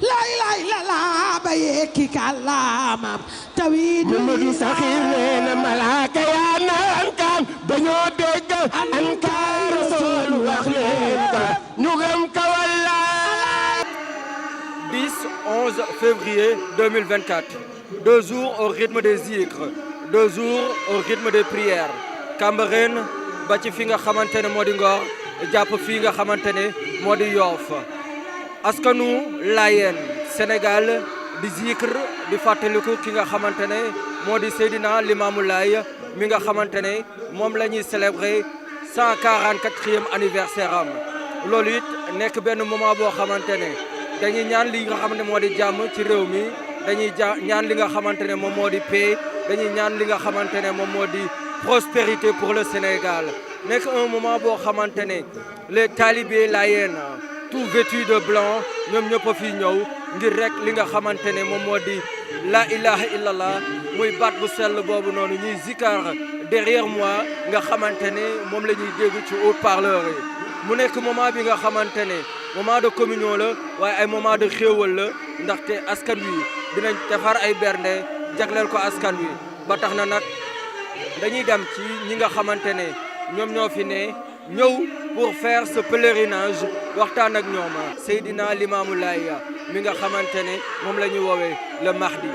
لا إله إلا الله بيك كلام تويد Mamadou Sakhir nee na malaaka yaa naan kaan dañoo dégg ankaar Rasul wax leen ka ñu gëm ka wallaay 10-11 février 2024 2 jours au rythme des zikrs 2 jours au rythme des prières Cambérène ba ci fi nga xamante ne moo di Ngor jàpp fii nga xamante ne moo di Yoff askanu Layeen Sénégal di zikr di fàttaliku ki nga xamante ne moo di Seydina Limamou Laye mi nga xamante ne moom la ñuy célébrer 144e anniversaire am loolu it nekk benn moment boo xamante ne dañuy ñaan li nga xamante ne moo di jàmm ci réew mi dañuy ñaan li nga xamante ne moom moo di paix dañuy ñaan li nga xamante ne moom moo di prospérité pour le Sénégal nekk un moment boo xamante ne les talibés Layène tout vêtus de blanc ñoom ñëpp a fi ñëw ngir rek li nga xamante ne moom moo di la ilaha illallah muy baat bu sell boobu noonu ñuy zikar derrière moi nga xamante ne moom la ñuy dégg ci haut-parleur yi mu nekk moment bi nga xamante ne moment de communion la waaye ay moment de xéewal la ndaxte askan wi dinañ defar ay bernde jagleel ko askan wi ba tax na nag dañuy dem ci ñi nga xamante ne ñoom ñoo fi ne ñëw pour faire ce pèlerinage waxtaan ak ñoom Seydina Limamou Laye mi nga xamante ne moom la ñu woowee le Mahdi.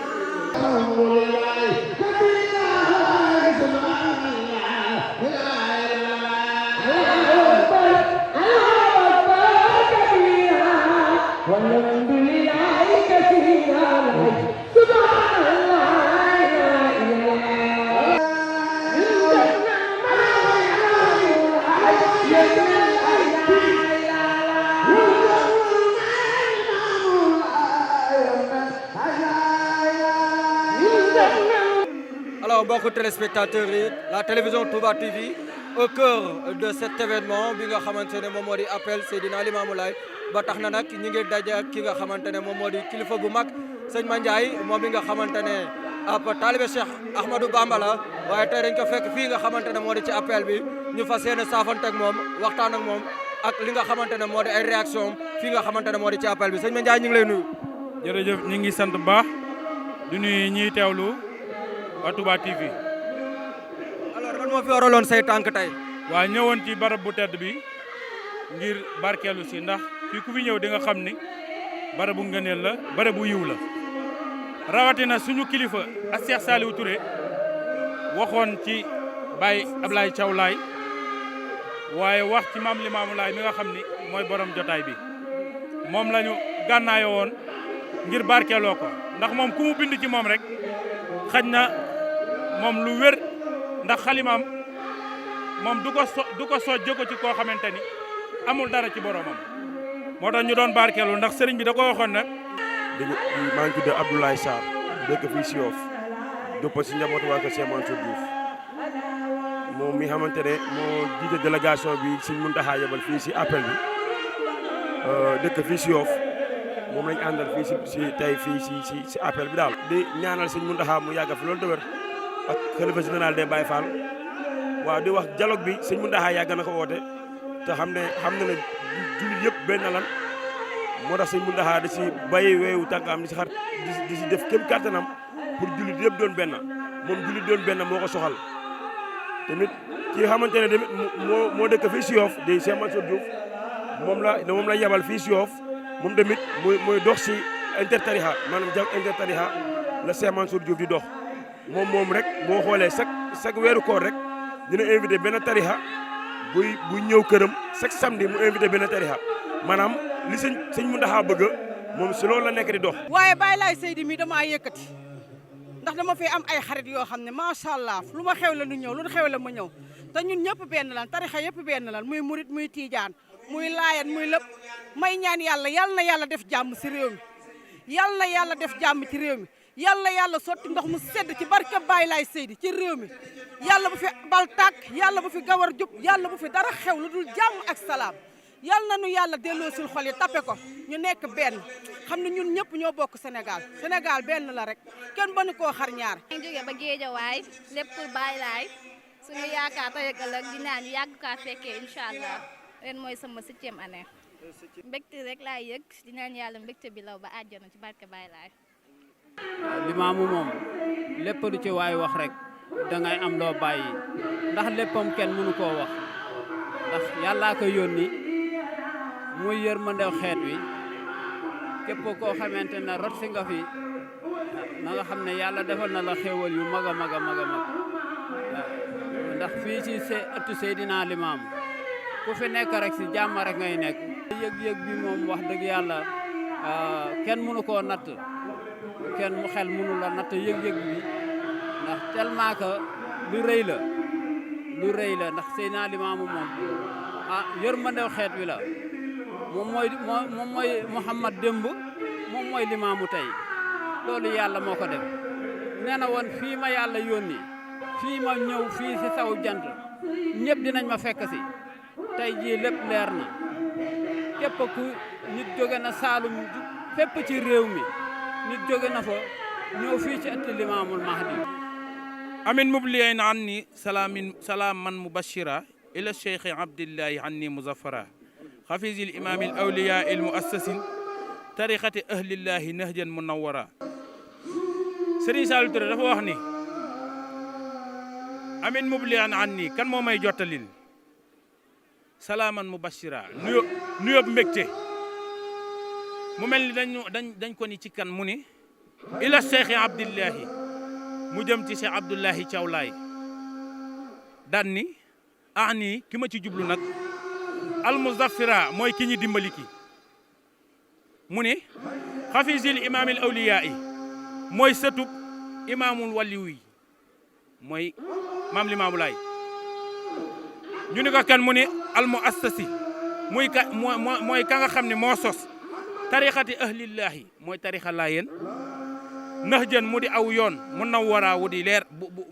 Alors, beaucoup de téléspectateurs, la télévision Touba TV, au cœur de cet événement, bi nga xamante ne moom moo di appel Seydina Limamou Laye ba tax na nag ñi ngi daje ak ki nga xamante ne moom moo di kilifa bu mag sëñ Mandiaye moom bi nga xamante ne ab taalibe Cheikh Ahmadou Bamba la waaye tey dañ ko fekk fii nga xamante ne moo di ci appel bi ñu fas yéene saafante ak moom waxtaan ak moom ak li nga xamante ne moo di ay réaction fii nga xamante ne moo di ci appel bi sëñ Mandiaye ñu ngi lay nuyu. jërëjëf ñu ngi sant bu baax di nuyu ñiy teewlu waa Touba TV. alors lan moo fi waraloon say tànk tey. waa ñëwoon ci barab bu tedd bi ngir barkeelu si ndax fii ku fi ñëw di nga xam ni barabu ngëneel la barabu yiw la rawatina suñu kilifa ak Cheikh Saliou Touré waxoon ci Baye Ablaye Thiaw Laye waaye wax ci maam Limamou Laye mi nga xam ni mooy borom jotaay bi moom lañu gànnaayo woon ngir barkeeloo ko ndax moom ku mu bind ci moom rek xaj na moom lu wér ndax xalimaam moom du ko sojj ko ci koo xamante ni amul dara ci boromam moo tax ñu doon barkeelu ndax sëriñ bi da ko waxoon nag. maa ngi tudd Abdoulaye Sarr dëkk fii si Yoff dëpp si njabootu waa kër Cheikh Mansour Diouf moom mi xamante ne moo jiite délégation bi si Mountakha yebal fii si appel bi dëkk fii si Yoff moom lañ àndal fii si tey fii si appel bi daal. di ñaanal sëñ Mountakha mu yàgg fi loolu te wér ak xalifa général des Baye Fall waaw di wax dialogue bi sëñ Mountakha yàgg na ko woote te xam ne jullit yëpp benn lan moo tax sëñ Mountakha di si bàyyi weewu tànkam di si xar di si def kéem kàttanam pour jullit yëpp doon benn moom jullit doon benn moo ko soxal tamit ki xamante ne tamit moo dëkk fii si Yoff di Cheikh Mansour Diouf moom la yebal fii si Yoff moom tamit mooy dox si intertariha maanaam jàng intertariha la Cheikh Mansour Diouf di dox moom rek boo xoolee chaque weeru koor rek dina invité benn tariha buy ñëw këram chaque samedi mu invité benn tariha maanaam li sëñ Mountakha bëgg moom si loolu la nekk di dox. waaye Baye Laye Seydi mi damaa yëkkati ndax dama fi am ay xarit yoo xam ne macha allah lu ma xew la nu ñëw lu xew la ma ñëw te ñun ñëpp benn lan tarixa yëpp benn lan muy murit muy tiijaan muy laayan muy lépp may ñaan yàlla yal na yàlla def jàmm si réew mi yal na yàlla def jàmm ci réew mi yal na yàlla sotti ndox mu sedd ci barke Baye Laye Seydi ci réew mi yàlla bu fi bal tàkk yàlla bu fi gawar jub yàlla bu fi dara xew lu dul jàmm ak salaam yal na nu yàlla delloo sul xol yi tappe ko ñu nekk benn xam ne ñun ñëpp ñoo bokk Sénégal benn la rek kenn ba nu koo xar ñaar. ñu jógee ba Géejawaay lépp pour Baye Laye suñu yaakaar tey ak ëllëg di naan ñu yàgg kaa fekkee incha allah ren mooy sama 7e année. mbégte rek laay yëg di ñaan yàlla mbégte bi law ba àjjana ci barke Baay Laay. limaamu moom lépp lu ci waay wax rek dangay am loo bàyyi ndax léppam kenn mënu koo wax ndax yàllaa ko yónni muy yërmandew xeet wi képp koo xamante ne rot si nga fi na nga xam ne yàlla defal na la xéewal yu mag a mag a mag a mag ndax fii ci ëttu Seydina Limaamu ku fi nekk rek si jàmm rek ngay nekk. yëg-yëg bi moom wax dëgg yàlla kenn mënu koo natt kenn mu xel mënu la natt yëg-yëg bi ndax tellement que lu rëy la ndax Seydina Limaamu moom yërmandew xeet wi la moom mooy Muhammad démb moom mooy Limaamu tey loolu yàlla moo ko def nee na woon fii ma yàlla yónni fii ma ñëw fii si saw jant ñëpp dinañ ma fekk si tey jii lépp leer na képp ku nit jóge na Saalum fépp ci réew mi nit jóge na fa ñëw fii ci ëtt Limaamul Mahdi. amin mubliyan anni salaaman mubashira ila cheikh abdillahi anni muzaffara xafizil imamil awliya il muassasin tariqati ahlillahi nahjan munawwara Serigne Saliou Touré dafa wax ni amin mubliyan anni kan moo may jottalil salaaman mubashira nuyób mbégte mu mel ni dañ ko ni ci kan mu ni ila cheikh abdillahi mu jëm ci Cheikh Abdoulahi Thiaw Laye daan ni nii ki ma ci jublu nag almuzaffira mooy ki ñi dimbali ki mu ni xafisil imaamil awliyaa yi mooy sëtub imaamul waliyu yi mooy maam Limaamu Laay ñu ni ko kan mu ni almuassasi mooy ka nga xam ne moo sos tariqati ahlillahi mooy tariqa Laayeen nax jën mu di aw yoon mu nawwara wu di leer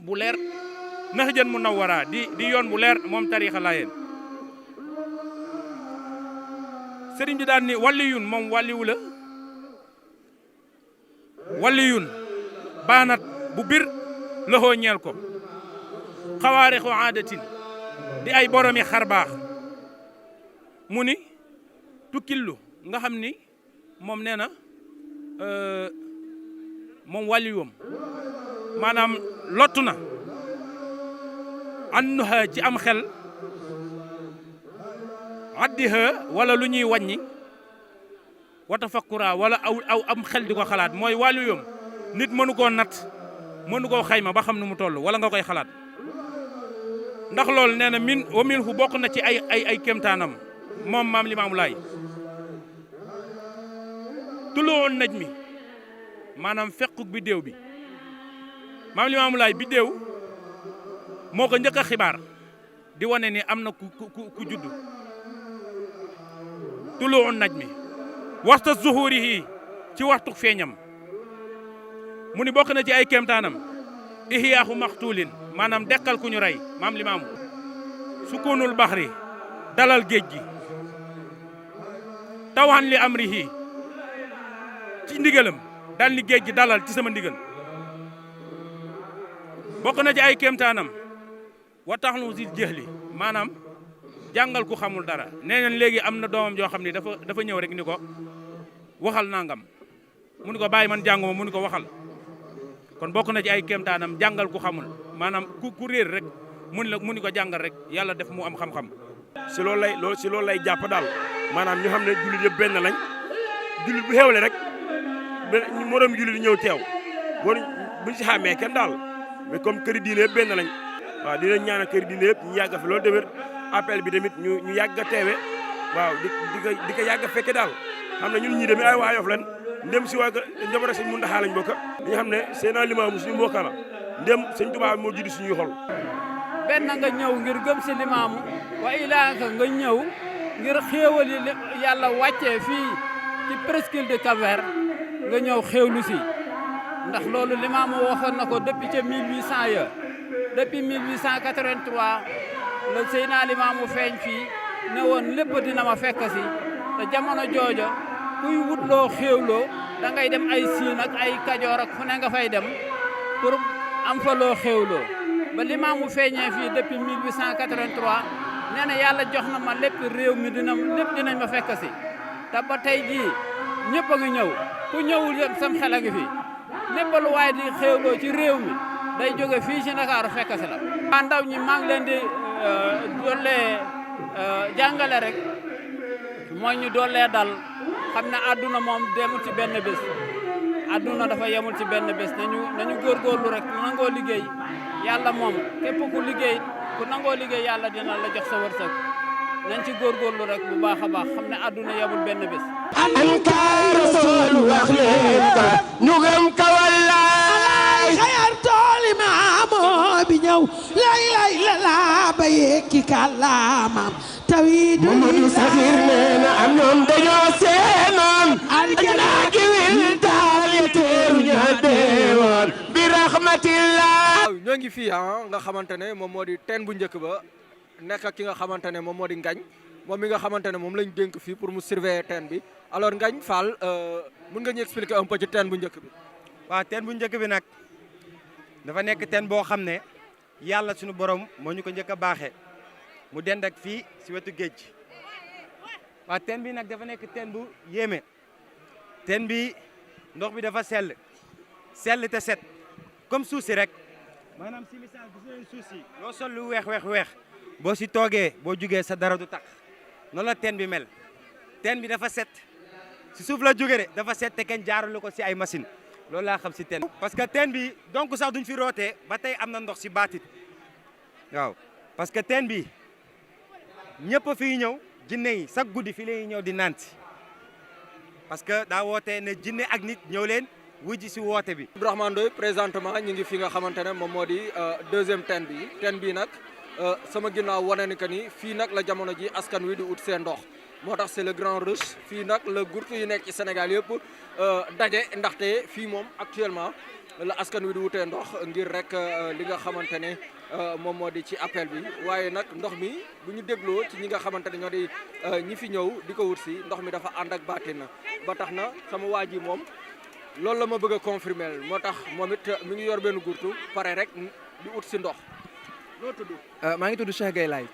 bu leer nax jën mu nawwara di yoon bu leer moom tariixa Laayeen sëriñ bi daan ni waliyun moom waliwu la waliyun baanat bu bir loxoo ñeel ko xawaarixu aadatin di ay boromi xarbaax mu ni tukkillu nga xam ni moom nee na moom wàlliwam maanaam lottu na anduha ci am xel addiha wala lu ñuy wàññi wata fakkura wala aw am xel di ko xalaat mooy wàlliwam nit mënu koo nat mënu koo xayma ba xam nu mu toll wala nga koy xalaat ndax loolu nee na min fu bokk na ci ay kéemtaanam moom maam Limaamu Laay tulloon naj mi maanaam fekkuk biddéew bi maam Limaamu Laay biddéew moo ko njëkk a xibaar di wane ni am na ku judd tuluun naj mi waxta zuhurihi ci waxtu feeñam mu ni bokk na ci ay kéemtaanam ihyaahu maxtuulin maanaam dekkal ku ñu rey maam Limaamu sukunul baxri dalal géej gi tawan li amrihi ci ndigalam daal ni géej gi dalal ci sama ndigal bokk na ci ay kéemtaanam wa taxlu si jëxli maanaam jàngal ku xamul dara nee nañ léegi am na doomam joo xam ne dafa ñëw rek ni ko waxal nangam mu ni ko bàyyi man jànguma mu ni ko waxal kon bokk na ci ay kéemtaanam jàngal ku xamul maanaam ku réer rek mu ni ko jàngal rek yàlla def mu am xam-xam. si loolu lay jàpp daal maanaam ñu xam ne jullit yëpp benn lañ jullit bu xewle rek moroom jullit ñëw teew buñ si xàmmee kenn daal mais comme këri diine yëpp benn lañ waaw di leen ñaanal këri diine yëpp ñu yàgg fi loolu déwér appel bi tamit ñu yàgg a teewe waaw di ko yàgg a fekke daal xam ne ñun ñii tamit ay waa Yoff lan ndem si waa njaboot sëñ Muntaxa lañ bokk dañu xam ne Seydina Limaamu suñu mbokk la ndem sëñ Tuubaa moo jiitu suñuy xol benn nga ñëw ngir gëm si Limaamu wa ilaa nga ñëw ngir xéewal yi yàlla wàccee fii ci presqu'île de Cap-Vert nga ñëw xéewlu si ndax loolu Limaamu waxoon na ko depuis ca 1800 ya depuis 1883 la Seydina Limaamu feeñ fii ne woon lépp dina ma fekk si te jamono joojo kuy wutloo xéewloo da ngay dem ay Siin ak ay Kajoor ak fu ne nga fay dem pour am fa loo xéewloo ba Limaamu feeñee fii depuis 1883 nee na yàlla jox na ma lépp réew mi lépp dinañ ma fekk si te ba tey jii ñëpp a ngi ñëw ku ñëwul yëpp sam xel a ngi fi lépp lu waaye di xéewloo ci réew mi day jóge fii ci Ndakaaru fekk si la. waa ndaw ñi maa ngi leen di dollee jàngale rek mooy ñu dollee dal xam ne àdduna moom demul ci benn bés àdduna dafa yemul ci benn bés nañu góorgóorlu rek nangoo liggéey yàlla moom képp ku liggéey ku nangoo liggéey yàlla dina la jox sa wërsëg nañ ci góorgóorlu rek bu baax a baax xam ne àdduna yemul benn bés. Ankaaru Rasul wax leen ko ñu gëm ko wallaay xayar tooli maamoo bi ñëw lay la laa ba yekki kàllaamam tawiidu Mamadou Sakhir nee na am ñoom dañoo seenoon aljana gi wil taali teeru ña deewoon bi rahmatillah. ñoo ngi fii nga xamante ne moom moo di teen bu njëkk ba nekk ak ki nga xamante ne moom moo di Ngañ moom mi nga xamante ne moom lañ dénk fii pour mu surveiller teen bi alors Ngañ Fall mën nga ñu expliquer un peu ci teen bu njëkk bi. waaw teen bu njëkk bi nag dafa nekk teen boo xam ne yàlla suñu borom moo ñu ko njëkk a baaxee mu dend ak fii si wetu géej gi waaw teen bi nag dafa nekk teen bu yéeme teen bi ndox bi dafa sell te set comme suuf si rek maanaam si misaal gis nañ suuf si loo sol lu weex boo si toogee boo jugee sa dara du tax noonu la teen bi mel teen bi dafa set si suuf la jóge de dafa set te kenn jaaralu ko si ay machine loolu laa xam si teen parce que teen bi donc sax duñ fi rootee ba tey am na ndox si baatit waaw parce que teen bi ñëpp a fiy ñëw jinne yi chaque guddi fi lay ñëw di naan si parce que daa wootee ne jinne ak nit ñëw leen wujji si woote bi. Abdourahmane Ndoye présentement ñu ngi fi nga xamante ne moom moo di deuxième teen bi nag sama ginnaaw wane ni que ni fii nag la jamono ji askan wi di ut seen ndox moo tax c'est le grand rush fii nag la gurtu yi nekk ci Sénégal yëpp daje ndaxte fii moom actuellement la askan wi di wutee ndox ngir rek li nga xamante ne moom moo di ci appel bi waaye nag ndox mi bu ñu dégloo ci ñi nga xamante ne ñoo di ñi fi ñëw di ko wut si ndox mi dafa ànd ak baatin ba tax na sama waa ji moom loolu la ma bëgg a confirmer moo tax moom it mi ngi yor benn gurtu pare rek di ut si ndox. noo tudd. maa ngi tudd Cheikh Gueye Laye.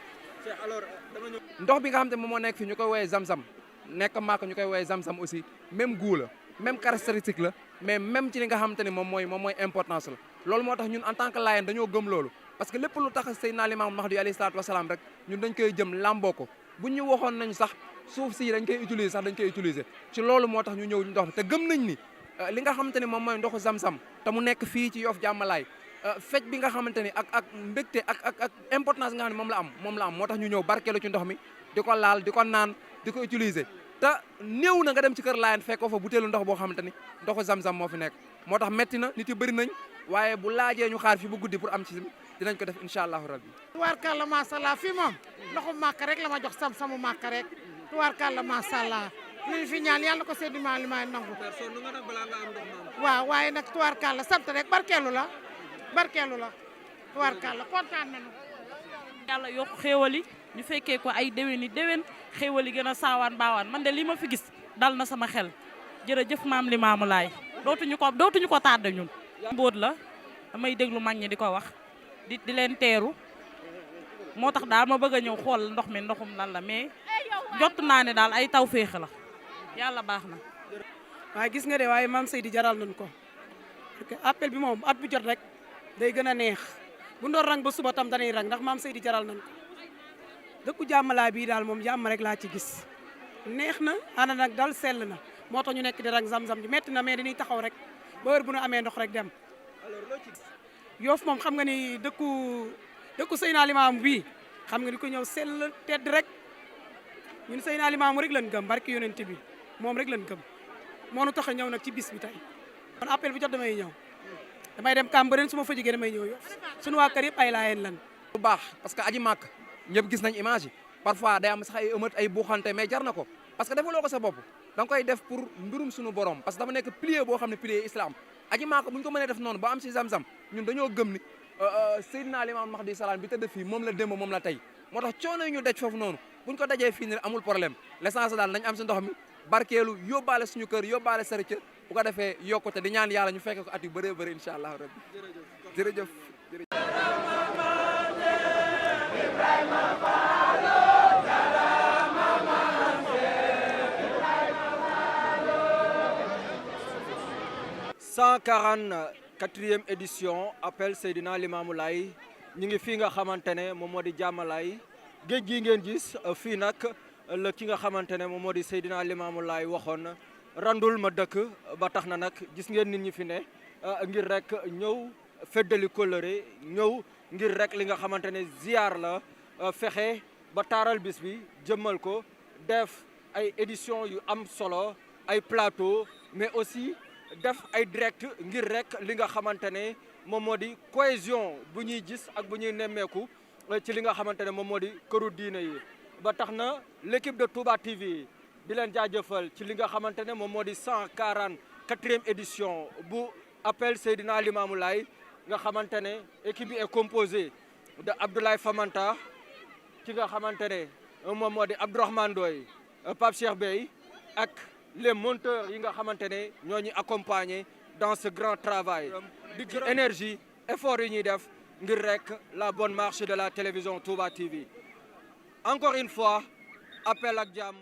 Cheikh alors dama ñëw. ndox bi nga xam te moom moo nekk fii ñu koy woowee Zamzam nekk Màkka ñu koy woowee Zamzam aussi même goût la même caractéristique la mais même ci li nga xamante ne moom mooy importance la loolu moo tax ñun en tant que Layène dañoo gëm loolu parce que lépp lu tax Seydina Limaamu Mahdi alayhi salaatu wasalaam rek ñun dañ koy jëm lamboo ko buñ ñu waxoon nañ sax suuf si dañ koy utiliser sax dañ koy utiliser ci loolu moo tax ñu ñëw ndox mi te gëm nañ ni li nga xamante ni moom mooy ndoxu Zamzam te mu nekk fii ci Yoff Jàmmalaay fecc bi nga xamante ni ak mbégte ak importance nga xam ne moom la am moo tax ñu ñëw barkeelu ci ndox mi di ko laal di ko naan di ko utiliser te néew na nga dem ci kër Layène fekk ko fa butéelu ndox boo xamante ni ndoxu Zamzam moo fi nekk moo tax metti na nit yi bëri nañ waaye bu laajee ñu xaar fi bu guddi pour am ci dinañ ko def incha allahu rabbi. tubaarkàlla macha allah fii moom ndoxu Màkka rek la ma jox samu Màkka rek tubaarkàlla macha allah li ñu fi ñaan yàlla ko seddi maa li may nangu. waaw waaye nag tubaarkàlla sant rek barkeelu la tubaarkàlla kontaan nañu. yàlla yokk xéewal yi ñu fekkee ko ay déwéni déwén xéewal yi gën a saawaan baawaan man de li ma fi gis dal na sama xel jërëjëf maam Limaamu Laay dootuñu ko tardé ñun. mbóot la damay déglu mag ñi di ko wax di leen teeru moo tax daal ma bëgg a ñëw xool ndox mi ndoxum lan la mais jot naa ne daal ay taw féex la yàlla baax na. waaye gis nga de waaye maam Seydi jaral nañ ko parce que appel bi moom at bu jot rek day gën a neex bu ndoon rang ba suba tam danay rang ndax maam Seydi jaral nañ ko dëkku Jàmmalaa bii daal moom jàmm rek laa ci gis neex na ana nag dal sell na moo tax ñu nekk di rang Zamzam ji metti na mais dañuy taxaw rek ba heure bu nu amee ndox rek dem. Yoff moom xam nga ni dëkku Seydina Limaamu bii xam nga ni ko ñëw sell tedd rek ñun Seydina Limaamu rek lañ gëm barki yonent bi moom rek lañ gëm moo nu tax a ñëw nag ci bis bi tey kon appel bi jot damay ñëw damay dem Cambérène su ma fa jógee damay ñëw Yoff suñu waa kër yëpp ay Laayeen lan bu baax parce que aji màkk ñëpp gis nañ image yi parfois day am sax ay ëmët ay buuxante mais jar na ko parce que defaloo ko sa bopp da nga koy def pour mbirum suñu borom parce que dafa nekk pilier boo xam ne pilier islam aji màkk bu ñu ko mënee def noonu ba am si Zamzam ñun dañoo gëm ni Seydina Limaamu Mahdi salaam bi tëdd fii moom la démb moom la tey moo tax coono yi ñu daj foofu noonu buñ ko dajee fii ni amul problème l'essence daal nañ am si ndox mi barkeelu yóbbaale suñu kër yóbbaale sarica bu ko defee yokkute di ñaan yàlla ñu fekk ko at yu bëree bëri incha allah rabbi jërëjëf 144e édition appel Seydina Limamou Laye ñi ngi fii nga xamante ne moom moo di jàmmalaay géej gi ngeen gis fii nag la ki nga xamante ne moom moo di Seydina Limamou Laye waxoon randul ma dëkk ba tax na nag gis ngeen nit ñi fi ne ngir rek ñëw feddali kóllëre ñëw ngir rek li nga xamante ne ziar la fexe ba taaral bis bi jëmmal ko def ay édition yu am solo ay plateau mais aussi def ay direct ngir rek li nga xamante ne moom moo di cohésion bu ñuy gis ak bu ñuy nemmeeku ci li nga xamante ne moom moo di këru diine yi ba tax na l'équipe de Touba TV di leen jaajëfal ci li nga xamante ne moom moo di 144e édition bu appel Seydina Limamou Laye nga xamante ne équipe bi est composée de Abdoulaye Famanta ki nga xamante ne moom moo di Abdourahmane Ndoye Pape Cheikh Bey ak les monteurs yi nga xamante ne ñoo ñu accompagner dans ce grand travail di énergie effort yi ñuy def ngir rek la bonne marche de la télévision Touba TV encore une fois appel ak jàmm